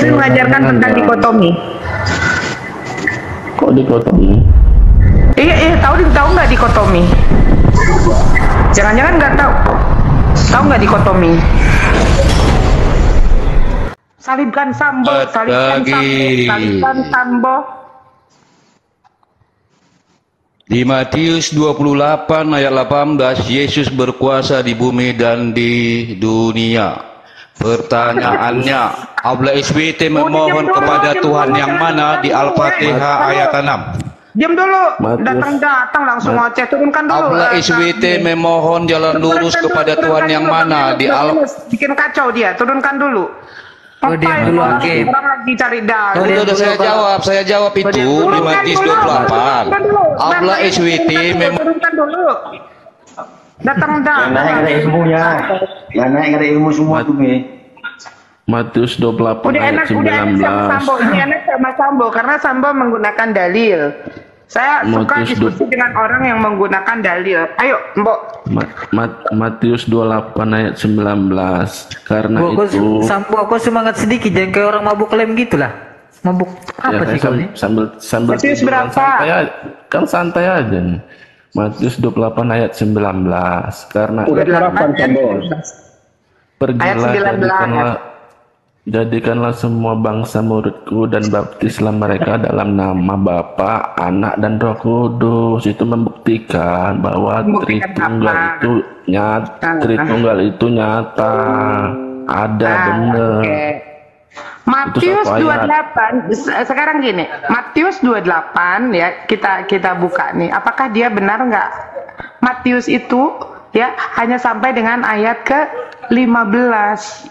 Yesus mengajarkan tentang dikotomi. Kok dikotomi? Iya, tahu nggak dikotomi? Jangan-jangan nggak tahu. Tahu nggak dikotomi? Salibkan Sambo, salibkan Sambo. Di Matius 28 ayat 18, Yesus berkuasa di bumi dan di dunia. Pertanyaannya, Abla SWT memohon kepada Tuhan yang mana di Al-Fatihah ayat 6? Diam dulu, datang langsung ngoceh, turunkan dulu. Abla SWT memohon jalan lurus kepada Tuhan yang mana di bikin kacau dia, turunkan dulu. Oh, dia dulu orang lagi cari dalil. Saya jawab itu di Matius 28. Abla SWT turunkan dulu. Datang. Yang naik ada ilmunya. Yang naik ada ilmu semua tuh, Mi. Matius 28 ayat 19. Ini enak sama Sambo karena Sambo menggunakan dalil. Saya suka diskusi dengan orang yang menggunakan dalil. Ayo, Mbok. Matius 28 ayat 19. Karena itu Sambo, aku semangat sedikit, jangan kayak orang mabuk lem gitulah. Mabuk apa sih kau ini? Sambil Matius berapa? Santai aja nih. Matius 28 ayat 19. Karena udah 8 Sambo. Pergilah, jadikanlah semua bangsa muridku dan baptislah mereka dalam nama Bapa, Anak dan Roh Kudus. Itu membuktikan bahwa Tritunggal itu nyata. Ada benar. Okay. Matius 28 sekarang gini, Matius 28 ya, kita buka nih. Apakah dia benar nggak? Matius itu ya hanya sampai dengan ayat ke-15.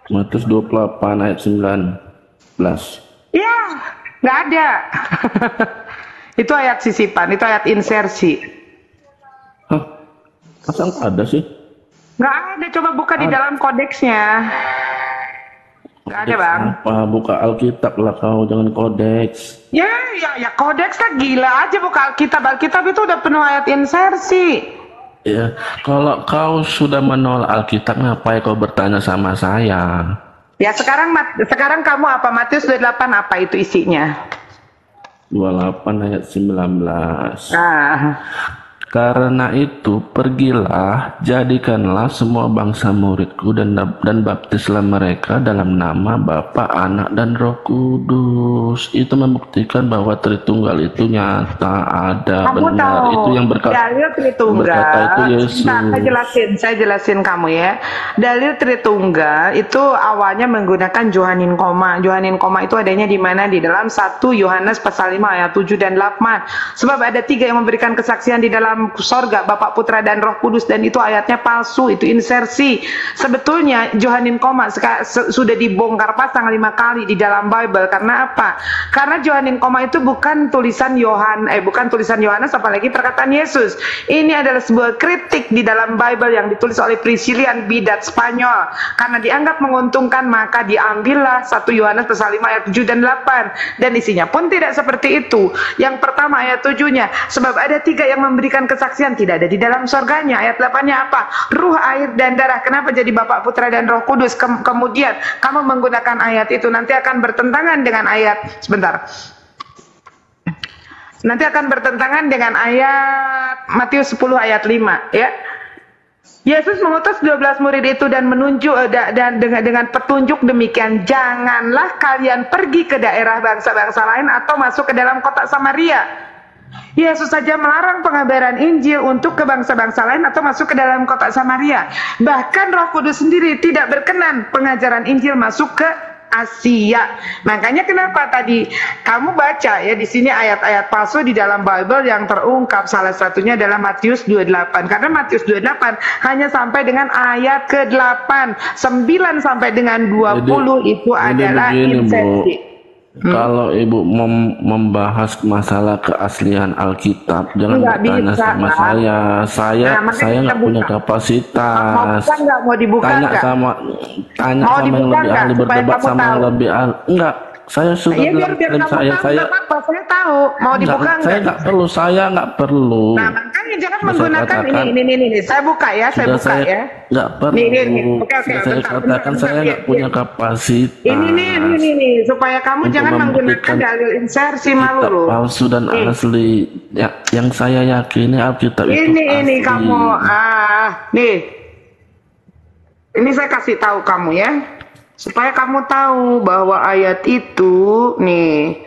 Matius 28 ayat 19. Ya, nggak ada. Itu ayat sisipan, itu ayat insersi. Hah? Masa nggak ada sih? Nggak ada, coba buka di dalam kodeksnya. Nggak ada, Bang. Apa? Buka Alkitab lah kau, jangan kodeks. Ya, kodeks kan gila aja buka Alkitab. Alkitab itu udah penuh ayat insersi. Ya, kalau kau sudah menolak Alkitab, ngapain kau bertanya sama saya? Ya, sekarang kamu apa? Matius 28 apa itu isinya? 28 ayat 19. Nah. Karena itu pergilah, jadikanlah semua bangsa muridku dan baptislah mereka dalam nama Bapa, Anak dan Roh Kudus. Itu membuktikan bahwa Tritunggal itu nyata, ada, kamu benar. Tahu, itu yang dalil Tritunggal. Itu Yesus. Nah, saya jelasin kamu ya. Dalil Tritunggal itu awalnya menggunakan Johanin koma. Johanin koma itu adanya di mana? Di dalam 1 Yohanes pasal 5 ayat 7 dan 8. Sebab ada 3 yang memberikan kesaksian di dalam sorga, Bapa, Putra dan Roh Kudus, dan itu ayatnya palsu, itu insersi. Sebetulnya Johanin koma sudah dibongkar pasang 5 kali di dalam Bible. Karena apa? Karena Johanin koma itu bukan tulisan Yohanes, apalagi perkataan Yesus. Ini adalah sebuah kritik di dalam Bible yang ditulis oleh Priscillian bidat Spanyol. Karena dianggap menguntungkan, maka diambillah 1 Yohanes pasal 5 ayat 7 dan 8. Dan isinya pun tidak seperti itu. Yang pertama ayat 7-nya, sebab ada 3 yang memberikan kesaksian, tidak ada di dalam sorganya. Ayat 8-nya apa? Ruh, air, dan darah. Kenapa jadi Bapa, Putra, dan Roh Kudus? Kemudian kamu menggunakan ayat itu, nanti akan bertentangan dengan ayat, nanti akan bertentangan dengan ayat Matius 10 ayat 5 ya. Yesus mengutus 12 murid itu dan menunjuk dan dengan petunjuk demikian, janganlah kalian pergi ke daerah bangsa-bangsa lain atau masuk ke dalam kota Samaria. Yesus saja melarang pengabaran Injil untuk ke bangsa-bangsa lain atau masuk ke dalam kota Samaria. Bahkan Roh Kudus sendiri tidak berkenan pengajaran Injil masuk ke Asia. Makanya kenapa tadi kamu baca ya di sini ayat-ayat palsu di dalam Bible yang terungkap, salah satunya adalah Matius 28. Karena Matius 28 hanya sampai dengan ayat ke-8, 9 sampai dengan 20 itu adalah insensi. Kalau Ibu membahas masalah keaslian Alkitab, jangan bertanya sama saya. Saya nggak punya kapasitas. Mau dibuka nggak? Tanya sama yang lebih ahli, berdebat sama yang lebih ahli. Enggak, saya sudah bilang saya tahu. Mau dibuka nggak? Saya nggak perlu. Nah, makanya jangan Sudah saya menggunakan katakan, ini. Saya buka ya, saya sudah buka saya ya. nggak perlu. Nih. Oke, Sudah saya bentar, katakan saya nggak punya kapasitas Ini, supaya kamu untuk jangan menggunakan membuktikan dalil insersi malu kitab lu. palsu dan asli. Ya, yang saya yakini Alkitab itu Ini asli. kamu, nih. Ini saya kasih tahu kamu ya, supaya kamu tahu bahwa ayat itu, nih.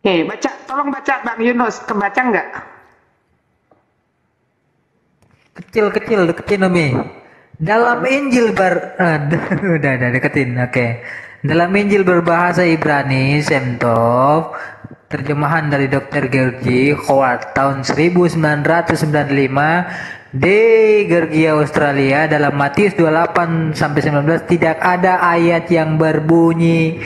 Baca, tolong baca Bang Yunus, kebaca nggak? Kecil deketin Umi. Dalam Injil udah deketin. Oke. Dalam Injil berbahasa Ibrani Semtov, terjemahan dari Dr. Georgi Howard tahun 1995 di Georgia, Australia, dalam Matius 28 sampai 19 tidak ada ayat yang berbunyi,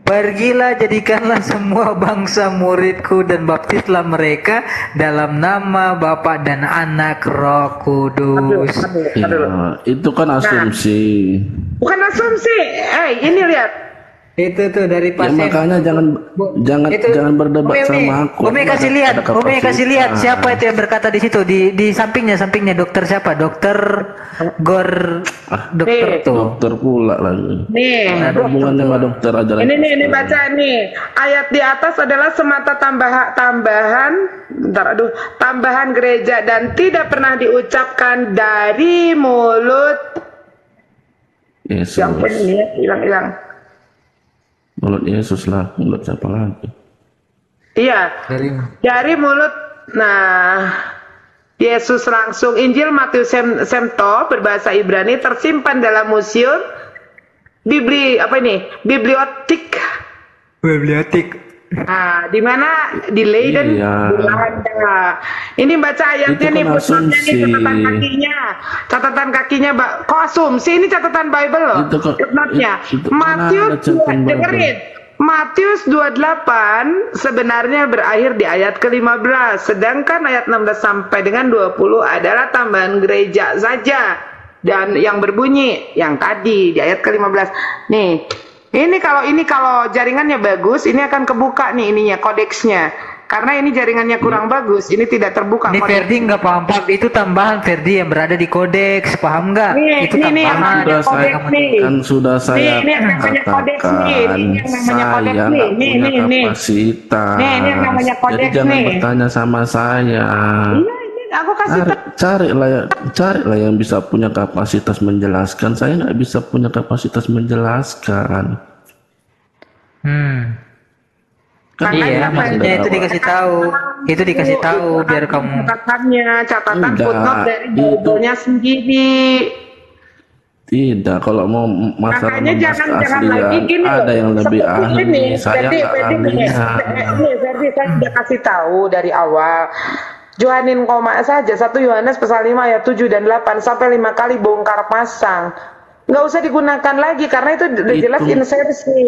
"Pergilah, jadikanlah semua bangsa muridku dan baptislah mereka dalam nama Bapa dan Anak Roh Kudus." Ya, itu kan asumsi. Bukan asumsi. Ini lihat. Itu tuh dari Ya, pasien. makanya jangan berdebat sama aku. Umi Aku kasih ada lihat. Umi kasih lihat kapasitas. siapa itu yang berkata di situ, di sampingnya dokter siapa? Dokter dokter tuh. Dokter pula lagi. Nih. Ada hubungannya sama dokter aja. Ini baca nih. Ayat di atas adalah semata tambahan gereja dan tidak pernah diucapkan dari mulut. Yesus. Yang ini hilang. Mulut Yesus lah, mulut siapa lagi? Iya. Dari mulut. Nah, Yesus langsung. Injil Matius Semtov berbahasa Ibrani tersimpan dalam museum bibliotek. Nah, di mana di Leiden, Iya. Belanda. Ini baca ayatnya Itu nih, kan footnote-nya nih, asumsi. catatan kakinya, kok asumsi? Ini catatan Bible loh. Itu kok- Footnote-nya. itu Matius, mana catatan Bible? dengerin. Matius 28 sebenarnya berakhir di ayat ke-15, sedangkan ayat 16 sampai dengan 20 adalah tambahan gereja saja. Dan yang berbunyi yang tadi di ayat ke-15. Nih. Ini kalau jaringannya bagus, ini akan kebuka nih ininya, kodeksnya. Karena ini jaringannya kurang bagus, ini tidak terbuka. Ini Ferdi nggak paham. Itu tambahan Ferdi yang berada di kodeks, paham nggak? Itu Ini yang tambahan. namanya kodeks nih. Kan sudah saya Ini yang namanya kodeks nih. Ini yang namanya saya kodeks nggak nih. punya Nih. kapasitas. Nih, ini yang namanya Jadi kodeks jangan nih. bertanya sama saya. Iya, ini aku kasih tahu. Carilah yang bisa punya kapasitas menjelaskan. Saya nggak bisa punya kapasitas menjelaskan. Kan Iya, maksudnya itu dikasih tahu. Itu dikasih tahu biar kamu. Catatan Enggak, footnote dari itu- Bible-nya sendiri. Tidak, kalau mau masalah Makanya membahas jangan keaslian, lagi gini ada loh. yang lebih Seperti ahli. ini, Saya nggak ahlinya. Ferdi, saya sudah kasih tahu dari awal. Johanin koma saja 1 Yohanes pasal 5 ayat 7 dan 8 sampai 5 kali bongkar pasang. Nggak usah digunakan lagi karena itu udah jelas insersi.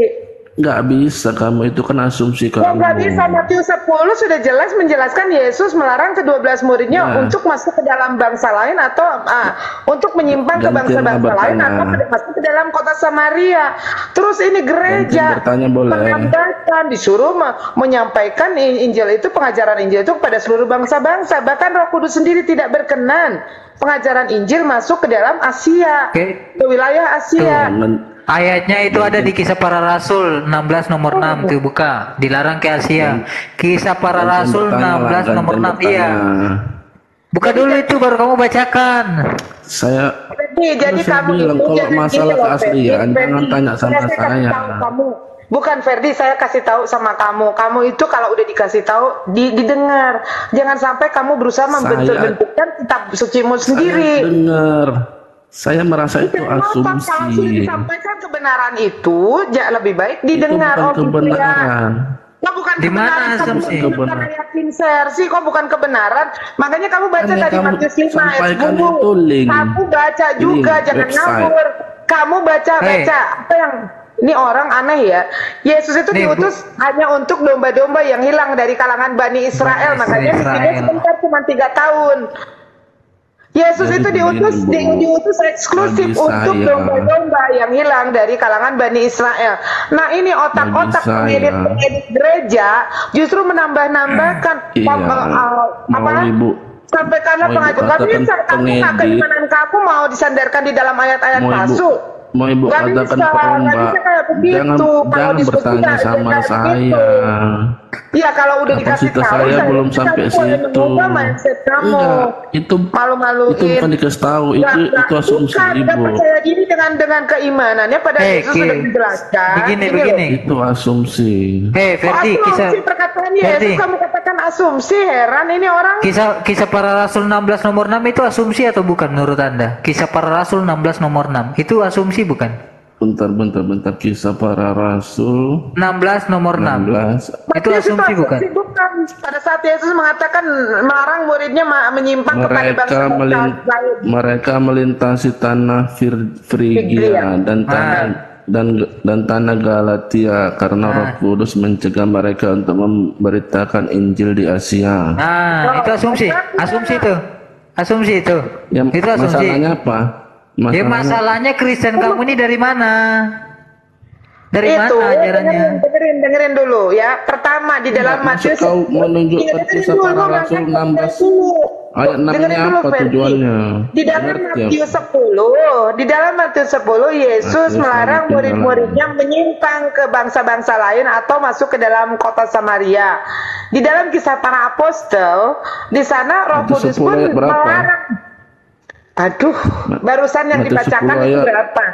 Nggak bisa, kamu itu kan asumsi Ya kamu. nggak bisa, Matius 10 sudah jelas menjelaskan Yesus melarang ke-12 muridnya untuk masuk ke dalam bangsa lain atau untuk menyimpang ke Gantian bangsa-bangsa lain bertanya. atau masuk ke dalam kota Samaria. Terus ini gereja Gantian bertanya boleh. menambahkan, disuruh menyampaikan Injil itu, pengajaran Injil itu kepada seluruh bangsa-bangsa. Bahkan Roh Kudus sendiri tidak berkenan pengajaran Injil masuk ke dalam Asia, ke wilayah Asia. Ayatnya itu ada di Kisah Para Rasul 16 nomor 6 tuh, buka. Dilarang ke Asia. Kisah Para Rasul 16 nomor 6, iya. Buka dulu itu baru kamu bacakan. Saya Jadi saya kamu bilang itu kalau jangan masalah gini loh, keaslian Ferdi. jangan tanya sama Kasih saya. tahu kamu. Bukan Ferdi, saya kasih tahu sama kamu. Kamu itu kalau udah dikasih tahu didengar. Jangan sampai kamu berusaha membentuk-bentukkan kitab sucimu sendiri. Saya dengar. Saya merasa itu Kenapa kalau sudah asumsi. disampaikan kebenaran itu, lebih baik Itu didengar. bukan kebenaran. Kok bukan Di mana kebenaran? Kamu asumsi? menggunakan Kebenaran. ayat insersi, kok bukan kebenaran? Makanya kamu baca Kan yang tadi kamu Matius 5 ayat sampaikan 10. itu link. Kamu baca juga, Link, jangan website. ngawur. Kamu baca. Apa yang ini orang aneh ya. Yesus itu Nih, diutus hanya untuk domba-domba yang hilang dari kalangan Bani Israel. Makanya Israel. dia sebentar cuma 3 tahun. Yesus Jadi itu begini, diutus eksklusif Bagi untuk saya- domba-domba yang hilang dari kalangan Bani Israel. Nah ini otak-otak Bagi saya- pengedit gereja justru menambah-nambahkan Iya, mau Ibu sampaikanlah mau Ibu pengajuan katakan kamu nggak pengedit. keimanan kamu mau disandarkan di dalam ayat-ayat mau ibu palsu. mau ibu Nggak katakan bisa, nggak peromba, bisa kayak begitu. jangan Kalau jangan diskusi bertanya nggak sama kayak saya. begitu. Iya kalau udah dikasih Kapasitas tahu saya belum sampai boleh situ. mengubah mindset kamu. Enggak, itu Malu-maluin. bukan dikasih tahu, itu asumsi bukan, nggak ibu. percaya diri dengan keimanannya pada Yesus sudah dijelaskan. begini, Ini begini. loh. Itu asumsi. Ferdi, kisah Asumsi perkataan Yesus Ferdi, kamu katakan asumsi, heran ini orang. kisah para rasul 16 nomor 6 itu asumsi atau bukan menurut Anda? Kisah para rasul 16 nomor 6 itu asumsi bukan? Bentar, kisah para rasul 16 nomor 6 16. itu asumsi bukan? Bukan. Pada saat Yesus mengatakan melarang muridnya menyimpang kepada bangsa lain. Mereka melintasi tanah Frigia dan tanah Galatia karena Roh Kudus mencegah mereka untuk memberitakan Injil di Asia. Nah, itu asumsi itu. Ya, Itu asumsi. masalahnya apa? Ya masalahnya Kristen kamu ini dari mana? Dari Itu mana ajarannya? dengerin dulu ya. Pertama di dalam Maksud Matius kau menunjukkan kisah para rasul 16 ayat 6-nya apa tujuannya? Di dalam Ngerti Matius 10 Yesus melarang murid-muridnya menyimpang ke bangsa-bangsa lain atau masuk ke dalam kota Samaria. Di dalam kisah para apostol di sana Roh Matius Kudus pun 10 ayat berapa? melarang. Aduh, barusan yang Matius dibacakan 10 itu ayat. berapa?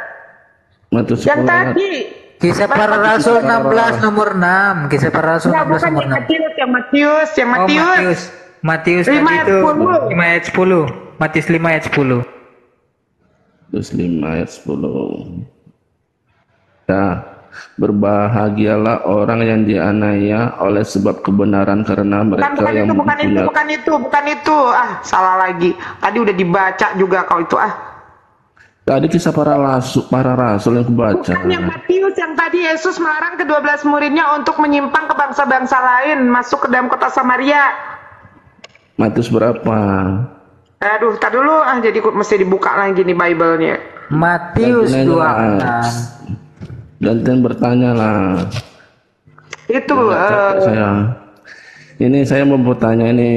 Matius 10 Yang ayat. tadi. Kisah para rasul 16 nomor 6. Kisah para rasul Nah, 16 bukan nomor 6. yang Matius. Matius 5 tadi ayat itu 10. 5 ayat 10. Matius 5 ayat 10. Terus 5 ayat 10. Ya, berbahagialah orang yang dianiaya oleh sebab kebenaran karena mereka yang bukan itu. Ah, salah lagi. Tadi udah dibaca juga kau itu. Tadi kisah para rasul yang kubaca. Bukan yang Matius yang tadi Yesus melarang ke-12 muridnya untuk menyimpang ke bangsa-bangsa lain masuk ke dalam kota Samaria. Matius berapa? Aduh, tar dulu jadi mesti dibuka lagi nih Bible-nya. Matius 26. Gantian bertanya lah. Itu Ini saya mau bertanya ini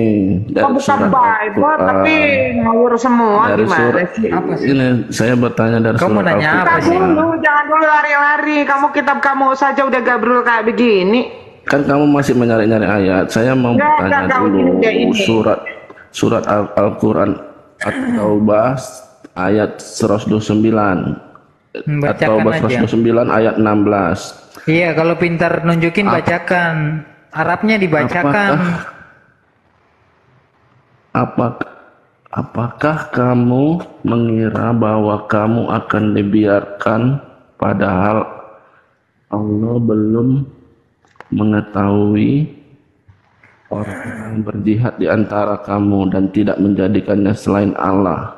dari bukan surat Bible Al-Quran. tapi ngawur semua Dari gimana surat sih? Apa sih? ini saya bertanya dari Kamu surat nanya apa Al-Quran. sih? Jangan dulu lari-lari. Kitab kamu saja udah gabrul kayak begini. Kan kamu masih mencari-nyari ayat. Saya mau bertanya dulu surat Al-Quran At-Taubah ayat 129 Bacakan aja. 129 ayat 16. Iya, kalau pintar nunjukin bacakan. Arabnya dibacakan. Apakah kamu mengira bahwa kamu akan dibiarkan padahal Allah belum mengetahui orang yang berjihad di antara kamu dan tidak menjadikannya selain Allah,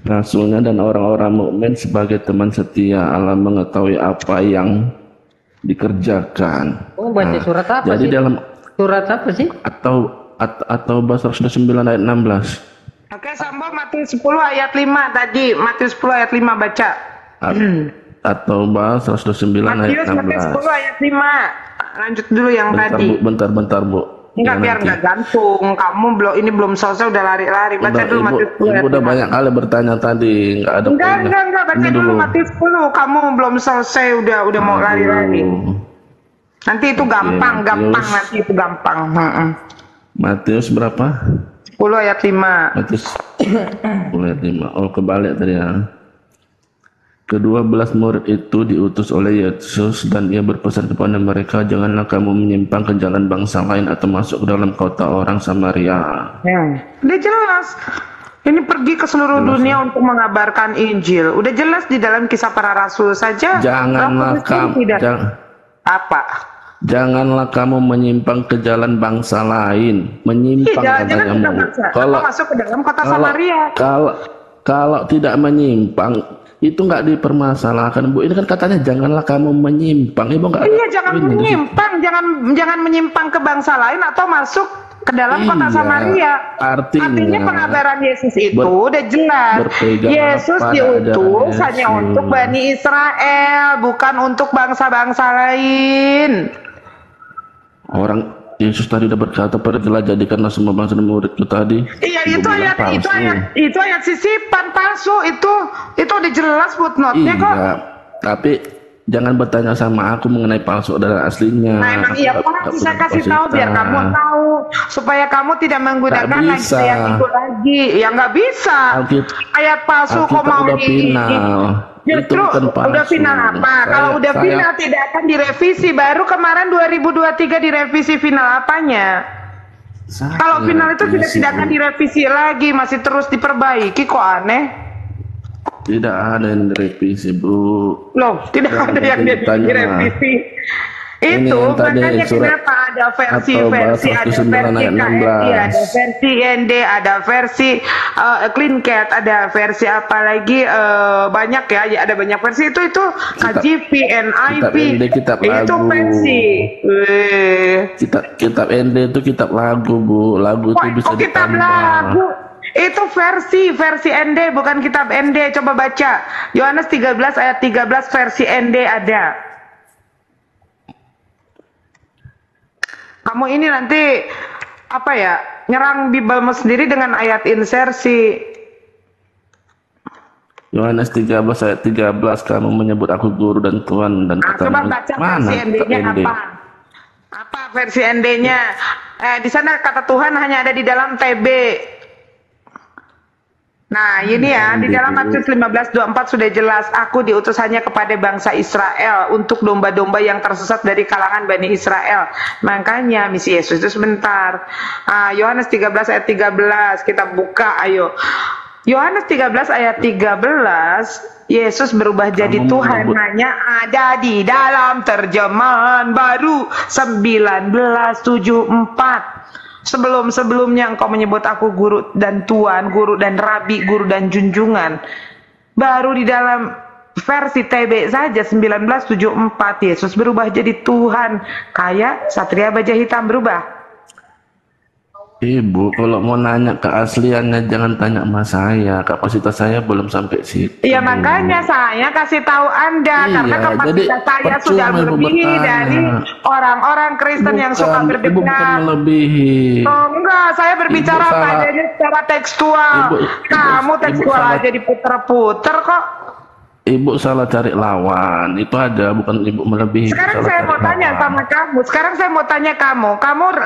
Rasulnya dan orang-orang mukmin sebagai teman setia. Allah mengetahui apa yang dikerjakan. Oh, baca surat apa Jadi sih? dalam Surat apa sih? atau bahasa 109 ayat 16. Oke, Sambo Matius 10 ayat 5 tadi. Matius 10 ayat 5 baca. Atau bahasa 109 ayat Matius 10 16. ayat 5. Lanjut dulu yang tadi. Bentar Bu. Enggak, biar enggak gantung. Kamu belum selesai udah lari-lari. Baca dulu Matius 10 ayat Ibu udah 5. banyak kali bertanya tadi, enggak ada poinnya. Enggak, baca dulu Matius 10. Kamu belum selesai udah mau lari-lari. Nanti itu gampang nanti itu gampang. Matius berapa? 10 ayat 5. Matius 10 ayat 5. Oh, kebalik tadi ya. Kedua-belas murid itu diutus oleh Yesus dan ia berpesan kepada mereka, janganlah kamu menyimpang ke jalan bangsa lain atau masuk ke dalam kota orang Samaria. Udah jelas. Ini pergi ke seluruh dunia untuk mengabarkan Injil. Udah jelas di dalam kisah para rasul saja. Janganlah kamu Janganlah kamu menyimpang ke jalan bangsa lain. Menyimpang katanya Bu. Kalau masuk ke dalam kota Samaria. Kalau tidak menyimpang itu nggak dipermasalahkan Bu. Ini kan katanya janganlah kamu menyimpang. Ibu nggak? Iya, jangan menyimpang, jangan menyimpang ke bangsa lain atau masuk ke dalam kota Iya, Samaria. artinya pengabaran Yesus itu udah jelas. berpegang Yesus pada diutus ajaran hanya Yesus. untuk Bani Israel, bukan untuk bangsa-bangsa lain. Orang Yesus tadi udah berkata, pergilah jadikanlah semua bangsa dan muridku tadi. Iya, Ibu itu bilang ayat palsu. itu ayat sisipan palsu itu udah jelas footnote-nya kok. Iya, tapi jangan bertanya sama aku mengenai palsu adalah aslinya. Nah, emang iya, Pak, saya kasih tahu biar kamu tahu supaya kamu tidak menggunakan Nggak lagi bisa. ayat itu lagi. Ya nggak bisa. Ayat palsu kok Alkitab mau udah final. Justru Itu bukan palsu. udah final apa? Kalau udah final tidak akan direvisi. Baru kemarin 2023 direvisi final apanya? Kalau final itu sudah tidak akan direvisi lagi, masih terus diperbaiki, kok aneh? Tidak ada yang direvisi, Bu. Loh, tidak ada yang direvisi. Ini Itu yang tadi makanya surat kenapa ada versi atau versi bahasa ada 9 versi ayat KFI, 16. ada versi ND, ada versi Clean Cat, ada versi apa lagi banyak ya, ada banyak versi itu KJV, NIV, ND, kitab itu lagu. versi. Kitab ND itu kitab lagu, Bu. Lagu itu bisa Kitab ditambah. lagu. Itu versi ND bukan kitab ND. Coba baca Yohanes 13 ayat 13 versi ND ada. Kamu ini nanti apa ya, nyerang Bibelmu sendiri dengan ayat insersi. Yohanes 13 ayat 13, kamu menyebut aku guru dan Tuhan dan Coba baca versi ND-nya apa? Apa versi ND-nya? Di sana kata Tuhan hanya ada di dalam TB. Nah, ini ya, di dalam Matius 15:24 sudah jelas, aku diutus hanya kepada bangsa Israel untuk domba-domba yang tersesat dari kalangan Bani Israel. Makanya misi Yesus itu sebentar. Yohanes 13 ayat 13, kita buka, ayo. Yohanes 13 ayat 13, Yesus berubah jadi Tuhan hanya ada di dalam terjemahan baru 1974. Sebelum-sebelumnya engkau menyebut aku guru dan tuan, guru dan rabi, guru dan junjungan. Baru di dalam versi TB saja 1974 Yesus berubah jadi Tuhan. Kayak Satria Baja Hitam berubah. Ibu, kalau mau nanya keasliannya jangan tanya sama saya. Kapasitas saya belum sampai situ. Iya, makanya saya kasih tahu Anda karena kapasitas saya sudah melebihi dari orang-orang Kristen yang suka berdebat. Ibu bukan melebihi. Oh, enggak, saya berbicara padanya secara tekstual. Kamu tekstual aja diputer-puter kok. Ibu salah cari lawan, itu aja, bukan ibu melebihi. Sekarang saya mau tanya sama kamu. Sekarang saya mau tanya kamu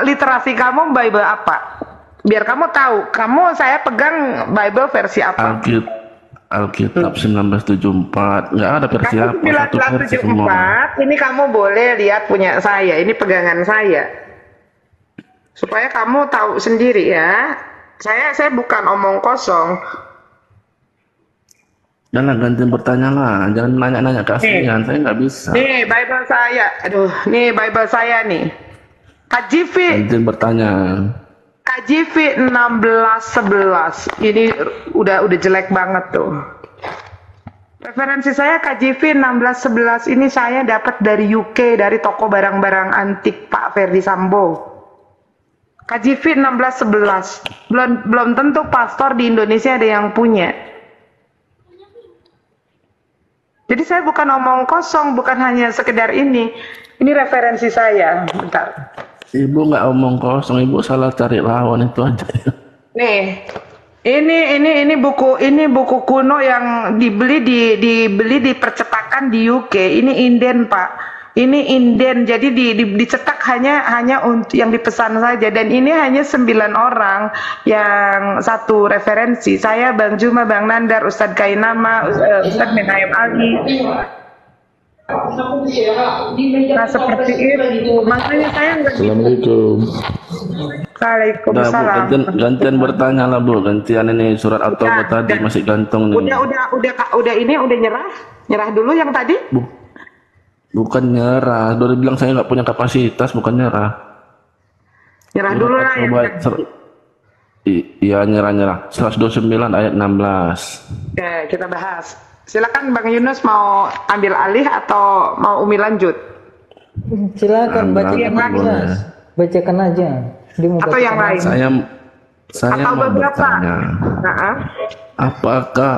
literasi kamu Bible apa? Biar kamu tahu. Saya pegang Bible versi apa? Alkitab 1974, nggak ada versi apa? 1974. Ini kamu boleh lihat punya saya. Ini pegangan saya. Supaya kamu tahu sendiri ya. Saya bukan omong kosong. Jangan ganti bertanya lah, jangan nanya-nanya keaslian, saya nggak bisa. Nih Bible saya, nih Bible saya nih. KJV. Ganti bertanya. KJV 1611. Ini udah jelek banget tuh. Referensi saya KJV 1611 ini saya dapat dari UK, dari toko barang-barang antik Pak Ferdi Sambo. KJV 1611. Belum tentu pastor di Indonesia ada yang punya. Jadi saya bukan omong kosong, bukan hanya sekedar ini. Ini referensi saya. Bentar. Ibu nggak omong kosong, ibu salah cari lawan, itu aja. Nih, ini buku kuno yang dibeli di percetakan di UK. Ini inden, Pak. Ini inden, jadi dicetak hanya untuk yang dipesan saja, dan ini hanya 9 orang yang satu referensi. Saya, Bang Juma, Bang Nandar, Ustadz Kainama, Ustadz Menayam Ali. Nah, seperti itu. Makanya saya nggak. Assalamualaikum. Waalaikumsalam. Gantian bertanya lah, Bu. Gantian ini surat At-Taubah tadi masih gantung nih. Udah ini udah nyerah dulu yang tadi. Bukan nyerah, udah bilang saya nggak punya kapasitas, bukan nyerah. Nyerah dulu lah ya. Iya, nyerah. 129 ayat 16. Oke, kita bahas. Silakan Bang Yunus, mau ambil alih atau mau Umi lanjut? Silakan bacakan aja. Dia mau Atau baca yang lain? Saya Atau mau beberapa? bertanya, Nah, apakah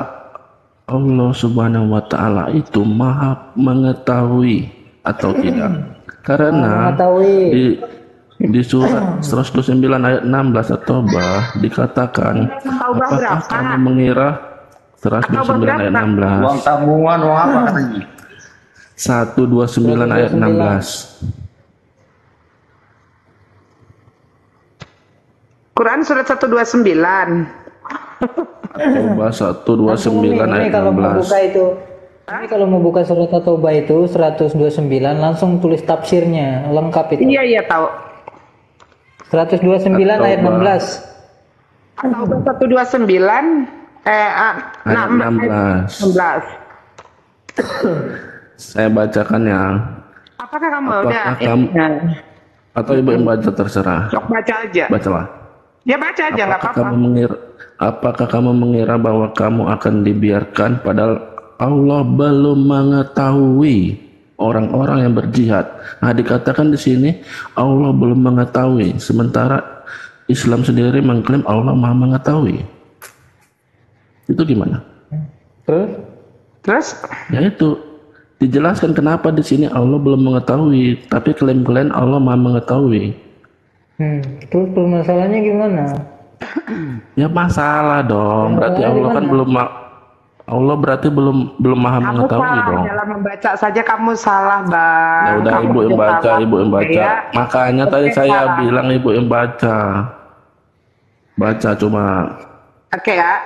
Allah Subhanahu wa Ta'ala itu Maha mengetahui atau tidak? Karena mengetahui. di surat 129 ayat 16 At-Taubah dikatakan, Taubah apakah berapa? kamu mengira 129 ayat 16 Uang tabungan, uang apa katanya? 129 ayat 16. Quran surat 129. Taubah 129 Ini ayat kalau mau buka 16. itu. Ini kalau mau buka surat At-Taubah itu 129 langsung tulis tafsirnya lengkap itu. Iya tahu. 129 ayat 16. Taubah 129 Ayat 16. 16. Saya bacakannya. Apakah kamu Apakah udah? kamu- Nah, Atau ibu yang baca terserah. sok baca aja. Bacalah. Ya baca aja nggak Apakah kamu mengira bahwa kamu akan dibiarkan padahal Allah belum mengetahui orang-orang yang berjihad. Nah, dikatakan di sini Allah belum mengetahui, sementara Islam sendiri mengklaim Allah Maha mengetahui. Itu gimana? Terus? Ya itu dijelaskan kenapa di sini Allah belum mengetahui, tapi klaim-klaim Allah Maha mengetahui. Terus permasalahannya gimana? Ya masalah dong. Berarti Allah kan Allah berarti belum Maha Kamu mengetahui salah dong. dalam membaca saja, kamu salah, Bang. Ya udah Kamu ibu yang baca, salah. ibu yang baca. Ya. Makanya tadi Oke, saya salah. bilang ibu yang baca. Baca cuma. Oke ya.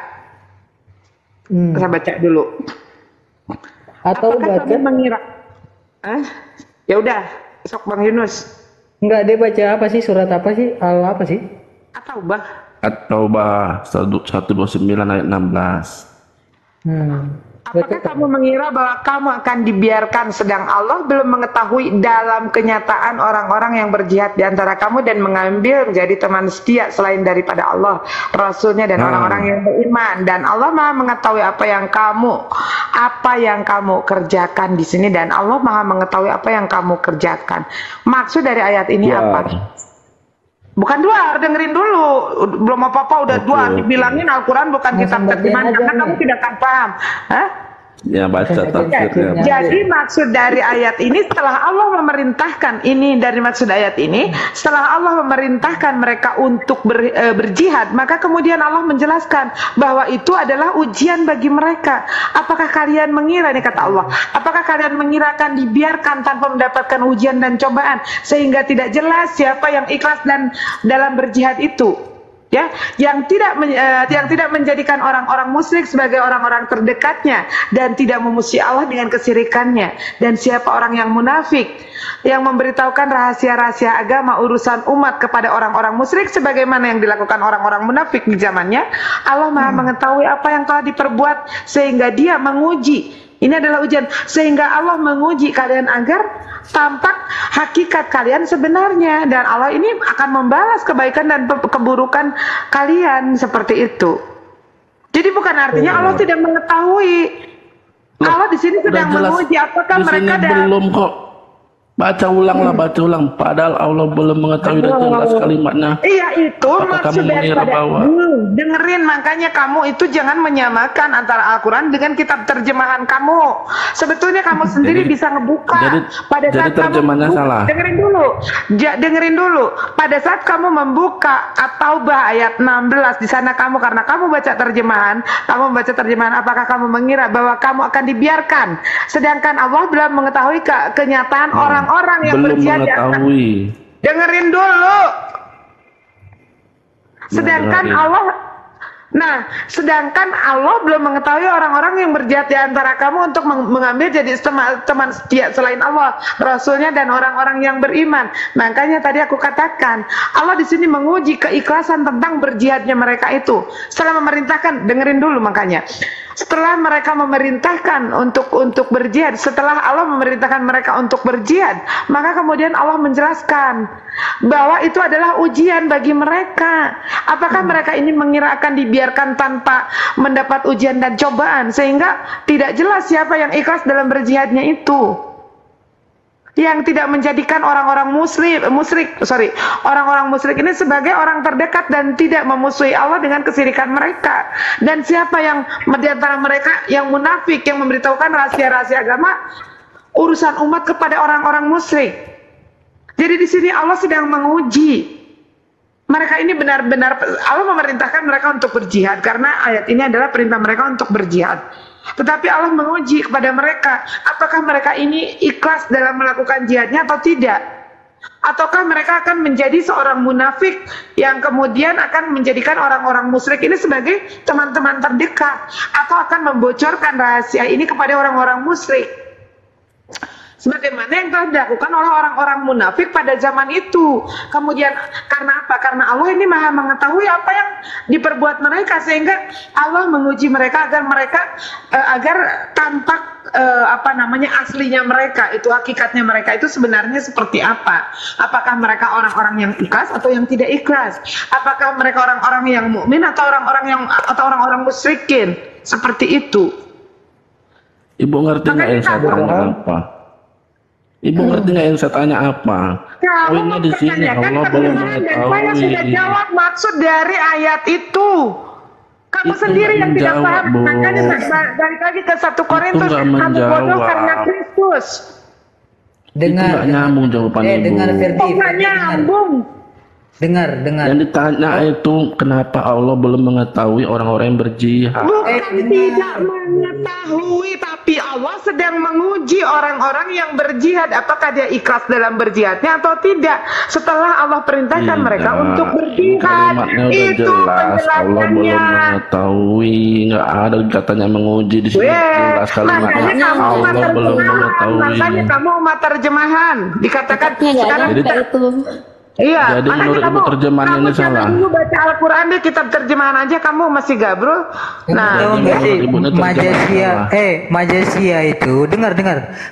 Saya baca dulu. Atau Apakah baca kamu mengira? Ya udah, sok Bang Yunus. enggak, dia baca apa sih, surat apa sih, apa sih? Atau bah? At-Taubah 129 ayat 16. Apakah kamu mengira bahwa kamu akan dibiarkan sedang Allah belum mengetahui dalam kenyataan orang-orang yang berjihad di antara kamu dan mengambil menjadi teman setia selain daripada Allah, Rasulnya dan orang-orang yang beriman, dan Allah Maha mengetahui apa yang kamu kerjakan di sini, dan Allah Maha mengetahui apa yang kamu kerjakan. Maksud dari ayat ini apa? Bukan dua, dengerin dulu. Belum apa-apa udah dua. Dibilangin Al-Quran bukan kitab terjemahan, karena kamu tidak akan paham. Hah? Ya baca tafsirnya. Jadi maksud dari ayat ini, setelah Allah memerintahkan setelah Allah memerintahkan mereka untuk berjihad, maka kemudian Allah menjelaskan bahwa itu adalah ujian bagi mereka. Apakah kalian mengira, nih kata Allah, apakah kalian mengira akan dibiarkan tanpa mendapatkan ujian dan cobaan sehingga tidak jelas siapa yang ikhlas dan dalam berjihad itu? Ya, yang tidak menjadikan orang-orang musyrik sebagai orang-orang terdekatnya dan tidak memuji Allah dengan kesirikannya, dan siapa orang yang munafik yang memberitahukan rahasia-rahasia agama urusan umat kepada orang-orang musyrik sebagaimana yang dilakukan orang-orang munafik di zamannya. Allah Maha mengetahui apa yang telah diperbuat sehingga Dia menguji. Ini adalah ujian, sehingga Allah menguji kalian agar tampak hakikat kalian sebenarnya, dan Allah ini akan membalas kebaikan dan keburukan kalian seperti itu. Jadi bukan artinya Allah tidak mengetahui. Allah di sini sedang menguji apakah mereka belum kok. Baca ulang. Padahal Allah belum mengetahui dan jelas kalimatnya. Iya, itu Apakah maksud kamu mengira daripada bahwa dengerin, makanya kamu itu jangan menyamakan antara Al-Quran dengan kitab terjemahan kamu. Sebetulnya kamu sendiri bisa ngebuka pada saat terjemahannya kamu salah. dengerin dulu. Pada saat kamu membuka At-Taubah ayat 16, di sana karena kamu baca terjemahan, apakah kamu mengira bahwa kamu akan dibiarkan sedangkan Allah belum mengetahui kenyataan orang yang belum berjihad. mengetahui. Dengerin dulu. Sedangkan Allah belum mengetahui orang-orang yang berjihad di antara kamu untuk mengambil jadi teman setia selain Allah, Rasulnya dan orang-orang yang beriman. Makanya tadi aku katakan Allah di sini menguji keikhlasan tentang berjihadnya mereka itu. Setelah memerintahkan, dengerin dulu makanya. Setelah mereka memerintahkan untuk berjihad, setelah Allah memerintahkan mereka untuk berjihad, maka kemudian Allah menjelaskan bahwa itu adalah ujian bagi mereka. Apakah mereka ini mengira akan dibiarkan tanpa mendapat ujian dan cobaan sehingga tidak jelas siapa yang ikhlas dalam berjihadnya itu? yang tidak menjadikan orang-orang orang-orang musyrik ini sebagai orang terdekat dan tidak memusuhi Allah dengan kesyirikan mereka. Dan siapa yang di antara mereka yang munafik, yang memberitahukan rahasia-rahasia agama urusan umat kepada orang-orang musyrik. Jadi di sini Allah sedang menguji mereka ini. Benar-benar Allah memerintahkan mereka untuk berjihad karena ayat ini adalah perintah mereka untuk berjihad. Tetapi Allah menguji kepada mereka, apakah mereka ini ikhlas dalam melakukan jihadnya atau tidak? Ataukah mereka akan menjadi seorang munafik yang kemudian akan menjadikan orang-orang musyrik ini sebagai teman-teman terdekat, atau akan membocorkan rahasia ini kepada orang-orang musyrik? Sebagaimana yang telah dilakukan oleh orang-orang munafik pada zaman itu. Kemudian karena apa? Karena Allah ini maha mengetahui apa yang diperbuat mereka, sehingga Allah menguji mereka agar tampak aslinya mereka, itu hakikatnya mereka itu sebenarnya seperti apa. Apakah mereka orang-orang yang ikhlas atau yang tidak ikhlas? Apakah mereka orang-orang yang mukmin atau orang-orang musyrikin? Seperti itu. Ibu ngerti nggak yang saya tanya apa? Ibu ngerti nggak yang saya tanya apa? Poinnya di sini Allah belum mengetahui. Saya sudah jawab maksud dari ayat itu. Kamu Itu sendiri yang tidak menjawab, paham. Bu. Makanya balik lagi ke 1 Korintus. nggak Kamu bodoh menjawab. karena Kristus. Itu nggak nyambung jawaban Ibu. dengar Ferdi, Oh, nggak nyambung. dengar. Yang ditanya itu kenapa Allah belum mengetahui orang-orang yang berjihad? Bukan tidak mengetahui, tapi Allah sedang menguji orang-orang yang berjihad. Apakah dia ikhlas dalam berjihadnya atau tidak? Setelah Allah perintahkan mereka untuk berjihad. Kalimatnya udah Itu jelas. Allah belum penjelasannya. mengetahui. Nggak ada katanya menguji di sini. Jelas kalimatnya Makanya kamu umat Allah belum terjemahan. mengetahui. Makanya kamu umat terjemahan. Dikatakan Kitabnya nggak sekarang nyampe itu. iya, Jadi menurut Ibu terjemahannya ini salah. Kamu dulu baca Al-Quran deh, kitab terjemahan aja kamu masih gabrol. Nah, Tahu nggak sih, Ibunya terjemahan Majasia itu, dengar.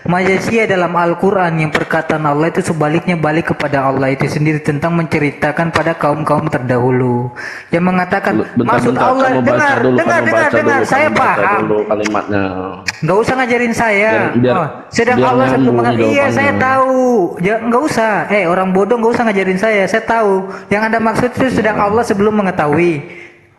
Majasia dalam Al-Quran yang perkataan Allah itu sebaliknya balik kepada Allah itu sendiri, tentang menceritakan pada kaum-kaum terdahulu yang mengatakan maksud Allah. kamu baca dulu, Dengar, saya kamu baca paham. dulu kalimatnya. Nggak usah ngajarin saya. Sedang biar Allah satu nyambung iya, jawabannya. saya tahu. Ya, nggak usah. Orang bodoh nggak usah ngajarin saya tahu. Yang Anda maksud itu sedang Allah sebelum mengetahui.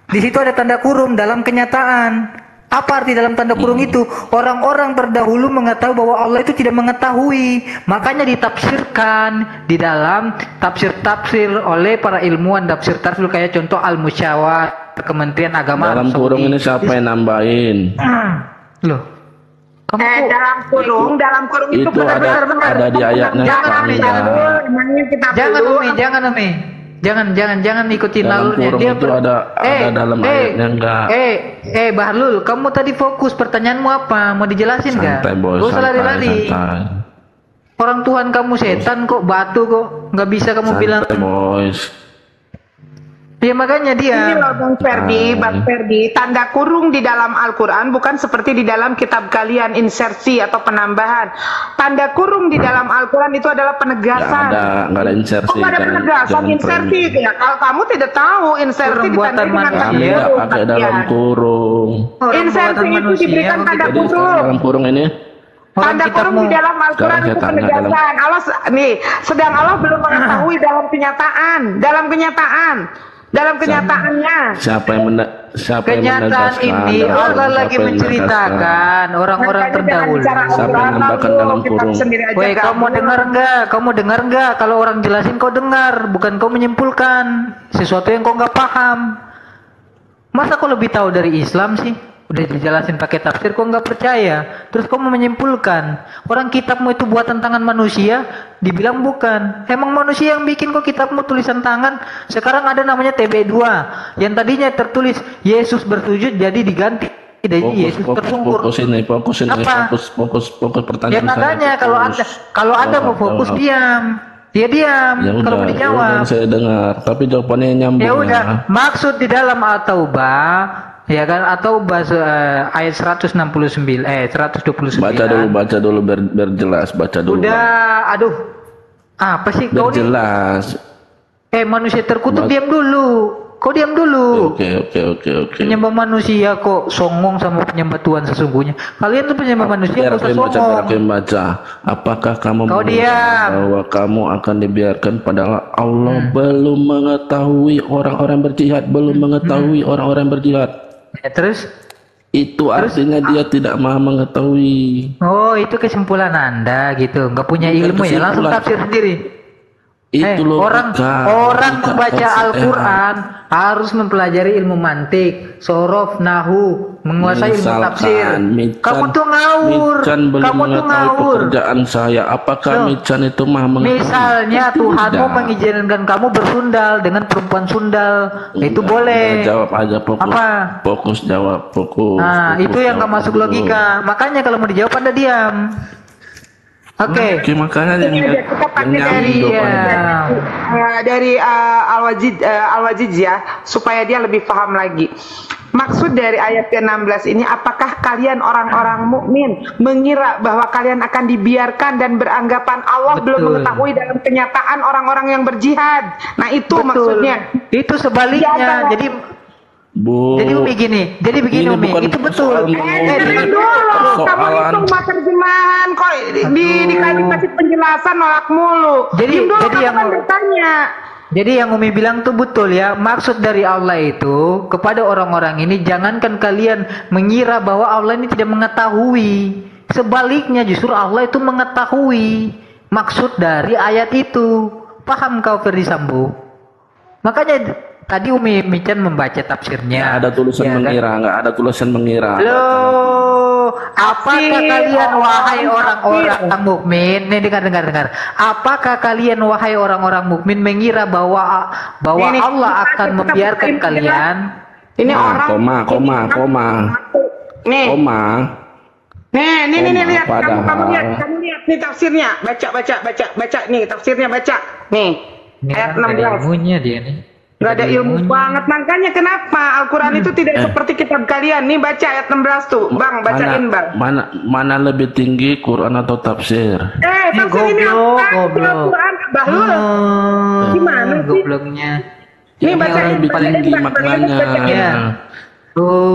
Di situ ada tanda kurung dalam kenyataan. Apa arti dalam tanda kurung itu? Orang-orang terdahulu mengetahui bahwa Allah itu tidak mengetahui. Makanya ditafsirkan di dalam tafsir-tafsir oleh para ilmuwan tafsir kayak contoh Al-Musyawar Kementerian Agama Dalam Arab kurung Saudi. ini siapa yang nambahin? Loh. Kamu kok- dalam kurung itu Itu ada di ayatnya Jangan, sepanjang. emangnya kita Jangan dulu. Umi, jangan ikutin Dalam alurnya. kurung itu ada dalam ayatnya enggak. Bahlul, kamu tadi fokus, pertanyaanmu apa? Mau dijelasin nggak? Santai bos, Gak usah lari-lari. santai. Orang Tuhan kamu setan kok, batu kok, nggak bisa kamu bilang. Santai bos. Ya makanya dia. Ini loh Bang Ferdi, tanda kurung di dalam Al-Quran bukan seperti di dalam kitab kalian, insersi atau penambahan. Tanda kurung di dalam Al-Quran itu adalah penegasan. Nggak ada insersi. Oh, nggak ada penegasan, insersi. Ya, kalau kamu tidak tahu, insersi Kurung buatan ditandai dengan manusia. tanda Kami nggak kurung. pakai dalam Kasihan. kurung. Orang Insersi buatan itu manusia, diberikan tanda begitu. Jadi kurung. dalam kurung ini Tanda kurung di dalam Al-Quran Sekarang itu saya tanya penegasan. Allah sedang Allah belum mengetahui dalam kenyataannya. siapa yang Kenyataan menegaskan ini dalam Allah kurung, lagi siapa yang menceritakan orang-orang Makanya jangan terdahulu. bicara Siapa yang Al-Quran, menambahkan kamu dalam kitab kurung? sendiri aja Woi, kamu gabung. dengar nggak? Kalau orang jelasin kau dengar, bukan kau menyimpulkan sesuatu yang kau nggak paham. Masa kau lebih tahu dari Islam sih? Udah dijelasin pakai tafsir, kau nggak percaya. Terus kau mau menyimpulkan orang kitabmu itu buatan tangan manusia, dibilang bukan. Emang manusia yang bikin kok kitabmu tulisan tangan? Sekarang ada namanya TB2 yang tadinya tertulis Yesus bersujud jadi diganti dari Yesus tersungkur. Fokus ini, Apa? fokus Ya pertanyaan makanya saya. kalau anda mau fokus diam. Dia diam. Ya Kalau mau udah, dijawab. saya dengar, tapi jawabannya nyambung. Ya udah, maksud di dalam At-Taubah, ya kan, At-Taubah ayat 129. Baca dulu biar jelas, baca dulu. Udah, aduh. Apa sih Biar kau nih? jelas. Manusia terkutuk diam dulu. Kau diam dulu. Oke. Penyembah manusia kok songong sama penyembah Tuhan sesungguhnya. Kalian tuh penyembah manusia kok songong. Baca. Apakah kamu Kau diam. bahwa kamu akan dibiarkan padahal Allah belum mengetahui orang-orang berjihad, belum mengetahui orang-orang berjihad. Ya, terus? Itu artinya dia tidak maha mengetahui. Oh, itu kesimpulan Anda gitu. Nggak punya Bukan ilmu ya, langsung kesimpulan. tafsir sendiri. Itu orang membaca Al-Quran harus mempelajari ilmu mantik, sorof, nahu, menguasai ilmu tafsir. Kamu tuh ngawur. Kamu tuh ngawur. Pekerjaan saya, apakah Michan itu mah mengetahui? Misalnya Tuhanmu mengizinkan kamu bersundal dengan perempuan sundal, itu boleh. Jawab aja fokus. Apa? Fokus jawab, fokus. Nah, itu yang nggak masuk logika. Makanya kalau mau dijawab Anda diam. Oke, makanya kita pakai dari Al-Wajid ya, supaya dia lebih paham lagi. Maksud dari ayat ke-16 ini, apakah kalian orang-orang mukmin mengira bahwa kalian akan dibiarkan dan beranggapan Allah belum mengetahui dalam kenyataan orang-orang yang berjihad? Nah, itu maksudnya. Itu sebaliknya. Jadi begini Umi, itu betul. Dengerin dulu, kamu itu cuma terjemahan kok dikasih penjelasan nolak mulu. Jadi yang bertanya. Jadi yang Umi bilang tuh betul ya. Maksud dari Allah itu kepada orang-orang ini, jangankan kalian mengira bahwa Allah ini tidak mengetahui. Sebaliknya justru Allah itu mengetahui maksud dari ayat itu. Paham kau Ferdi Sambo? Makanya tadi Umi Michan membaca tafsirnya. Nggak ada tulisan mengira, kan? Nggak ada tulisan mengira. Loh, apakah kalian wahai orang-orang mukmin? Nih dengar. Apakah kalian wahai orang-orang mukmin mengira bahwa Allah akan membiarkan kalian? Ini orang. Koma. Nih. Koma. Nih lihat. Kamu lihat nih tafsirnya. Baca nih tafsirnya baca. Nih. Ayat 16. Ilmunya dia nih. Gak ada ilmu banget, makanya kenapa Al-Quran itu tidak seperti kitab kalian. Nih baca ayat 16 tuh, Bang, bacain Bang. Mana lebih tinggi Quran atau tafsir? Tafsir ini Al-Quran, Bahlul. Gimana sih? Gobloknya. Ini baca lebih tinggi maknanya.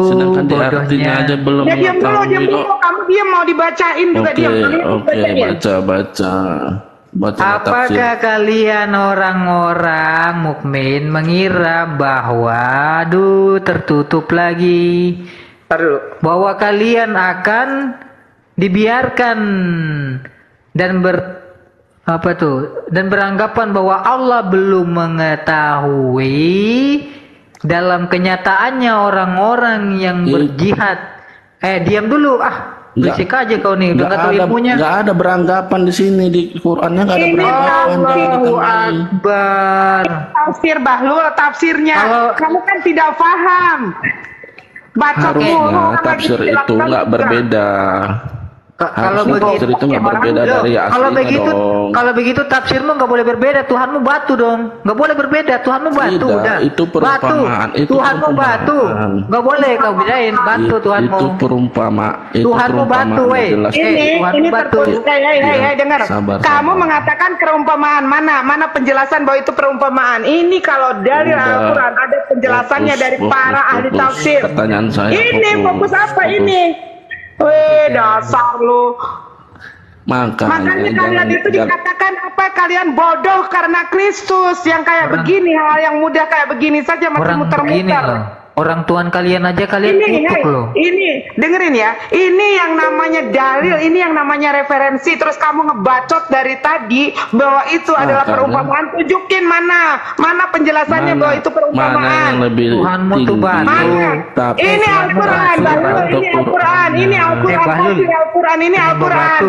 Sedangkan di artinya aja belum mengetahui kok. Kamu diam, mau dibacain juga diam. Oke, baca. Apakah kalian orang-orang mukmin mengira bahwa tertutup lagi bahwa kalian akan dibiarkan dan beranggapan bahwa Allah belum mengetahui dalam kenyataannya orang-orang yang berjihad. Diam dulu berisik aja kau nih, udah nggak tahu ilmunya. Nggak ada beranggapan di sini, di Qurannya nggak ada beranggapan. Allahu Akbar. Tafsir Bahlul, tafsirnya. Kamu kan tidak paham. Baca harusnya tafsir itu nggak berbeda. Kalau begitu itu nggak berbeda dari aslinya dong. Kalau begitu tafsirmu nggak boleh berbeda. Tuhanmu batu dong. Nggak boleh berbeda. Tuhanmu batu. Tidak, itu perumpamaan. Itu Tuhanmu batu. Nggak boleh kau bedain. Batu Tuhanmu. Itu Tuhanmu batu, Ini tertulis. Dengar. Kamu mengatakan perumpamaan mana penjelasan bahwa itu perumpamaan. Ini kalau dari Al-Quran ada penjelasannya dari para ahli tafsir. Pertanyaan saya. Ini fokus apa ini? Dasar lu. Makanya kalian itu dikatakan apa? Kalian bodoh karena Kristus yang kayak begini, hal yang mudah kayak begini saja masih muter-muter. Orang Tuhan kalian aja kalian kutuk loh. Ini dengerin ya. Ini yang namanya dalil, ini yang namanya referensi. Terus kamu ngebacot dari tadi bahwa itu adalah perumpamaan. Tunjukin mana penjelasannya bahwa itu perumpamaan. Tuhanmu tuh batu. Ini Al-Quran, ini Al-Quran, ini Al-Quran.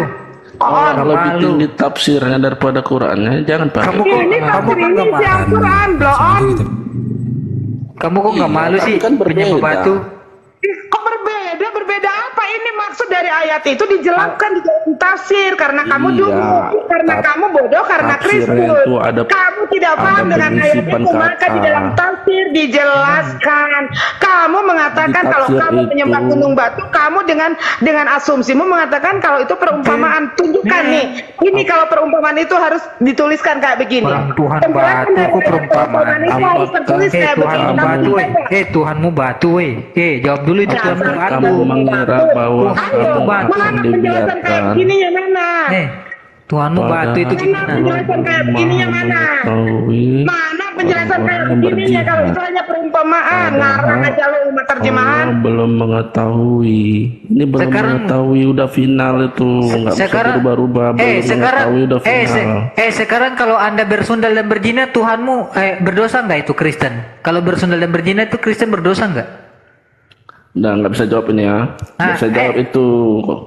Lebih tinggi tafsirnya daripada Qurannya, jangan pakai. Ini tafsir ini si Al-Quran, blow on. Kamu kok nggak malu sih? Kan berbeda. Batu. Kok berbeda? Berbeda apa ini maksud dari ayat itu dijelaskan di dalam tafsir karena kamu Iya, dulu, karena kamu bodoh, karena tafsirnya Kristus. itu ada- Kamu tidak ada paham dengan ayat penyisipan itu, maka di kata. dalam tafsir dijelaskan. Kamu mengatakan Di kalau tafsir kamu menyembah itu- gunung batu, kamu dengan asumsimu mengatakan kalau itu perumpamaan. Tunjukkan nih, ini kalau perumpamaan itu harus dituliskan kayak begini. Orang Tuhan Penjelasan batu, dari kok perumpamaan? itu harus Apakah- tertulis kayak begini. Tuhanmu Kamu batu, bisa nggak? Tuhanmu batu, jawab dulu itu Ya, Tuhanmu Tuhan batu. Kamu mengira bahwa Ayo, kamu batu. akan mana penjelasan kayak dibiarkan. begininya mana? Tuhanmu batu itu Mana gimana? penjelasan kayak begininya mana? Mengetahui Mana penjelasan kayak orang-orang yang begininya kalau berjihad. itu hanya perumpamaan, Padahal ngarang aja lo umat terjemahan. Allah belum mengetahui. Ini belum Sekarang- mengetahui udah final itu, nggak bisa Sekarang, berubah-ubah. Belum sekarang, mengetahui udah final. sekarang kalau Anda bersundal dan berzina, Tuhanmu berdosa nggak itu Kristen? Kalau bersundal dan berzina itu Kristen berdosa nggak? Nah, nggak bisa jawab ini ya. Nggak bisa jawab itu.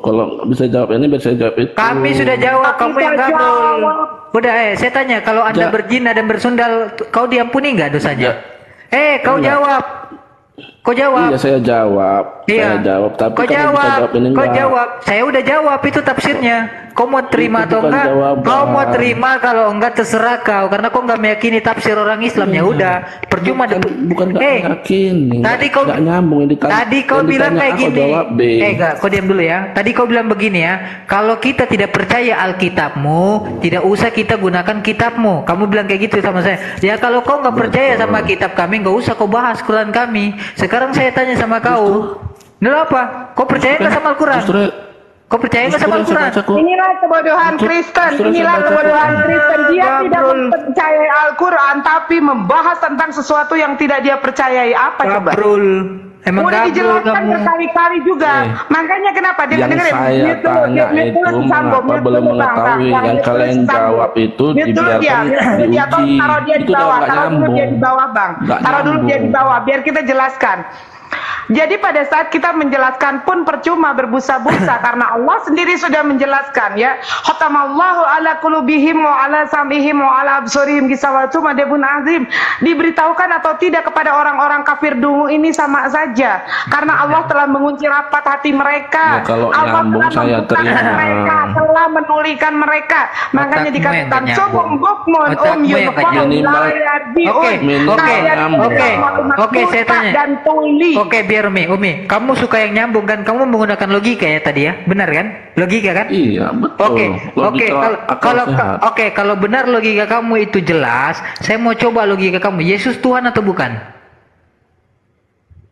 Kalau nggak bisa jawab ini, bisa jawab itu. Kami sudah jawab, Tapi kamu yang saya gabul. jawab. Udah, saya tanya, kalau Anda Ja- berzina dan bersundal, kau diampuni nggak dosanya? Kau Enggak. jawab. Kau jawab. Iya, saya jawab. Iya. Saya jawab. Tapi Kau kamu bisa jawab, jawab ini kau enggak. jawab. Saya udah jawab itu tafsirnya. Kau mau terima Itu atau bukan enggak? jawaban. Kau mau terima, kalau enggak terserah kau. Karena kau enggak meyakini tafsir orang Islam ya udah. Percuma. Bukan nggak yakin. Tadi kau nggak nyambung yang ditanya. Tadi kau yang bilang ditanya kayak aku gini. jawab B. Enggak, kau diam dulu ya. Tadi kau bilang begini ya. Kalau kita tidak percaya Alkitabmu, tidak usah kita gunakan kitabmu. Kamu bilang kayak gitu sama saya. Ya kalau kau nggak percaya sama kitab kami, nggak usah kau bahas Quran kami. Sekarang saya tanya sama kau. Ini apa? Kau percaya nggak sama Al-Quran? Justru Kau percaya nggak sama yang saya Al-Quran? baca kok. Inilah kebodohan Kristen, justru inilah saya baca kebodohan Quran. Kristen. Dia tidak Gabrul. mempercayai Al-Quran, tapi membahas tentang sesuatu yang tidak dia percayai. Apa coba? Gabrul. Emang Udah gabrul dijelaskan kamu. berkali-kali juga. Makanya kenapa dia Yang dengerin? saya Mute dulu, tanya mute itu dulu, sambung, mengapa mute belum dulu, Bang, mengetahui. Bang, Yang mute kalian dulu, sambung. jawab itu Mute dulu dia, dibiarkan mute dulu dia. Tolong diuji. taruh dia di Itu udah bawah, nggak taruh dulu dia di nyambung. bawah, Bang. Nggak Taruh dulu dia di nyambung. bawah, biar kita jelaskan. Jadi pada saat kita menjelaskan pun percuma berbusa-busa karena Allah sendiri sudah menjelaskan ya. Khatamallahu ala qulubihim wa ala sam'ihim wa ala absurihim gisawatu madabun azim. Diberitahukan atau tidak kepada orang-orang kafir dungu ini sama saja. Karena Allah telah mengunci rapat hati mereka. Ya, kalau Allah nyambung telah saya membutakan terima. mereka, telah menulikan mereka. Makanya Otakmu yang dikatakan nggak nyambung. sumum bukmun Otakmu yang nggak yunfa'u nyambung. la yarji'un. Oke, Minimal oke, nyambung. oke, saya tanya. Dan tuli. Oke, biar Umi, kamu suka yang nyambung kan? Kamu menggunakan logika ya tadi ya, benar kan? Logika kan? Iya, betul. Oke, Logika akal kalau sehat. oke, kalau benar logika kamu itu jelas, saya mau coba logika kamu. Yesus Tuhan atau bukan?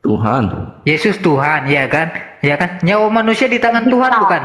Tuhan. Yesus Tuhan, ya kan? Ya kan? Nyawa manusia di tangan Tuhan bukan?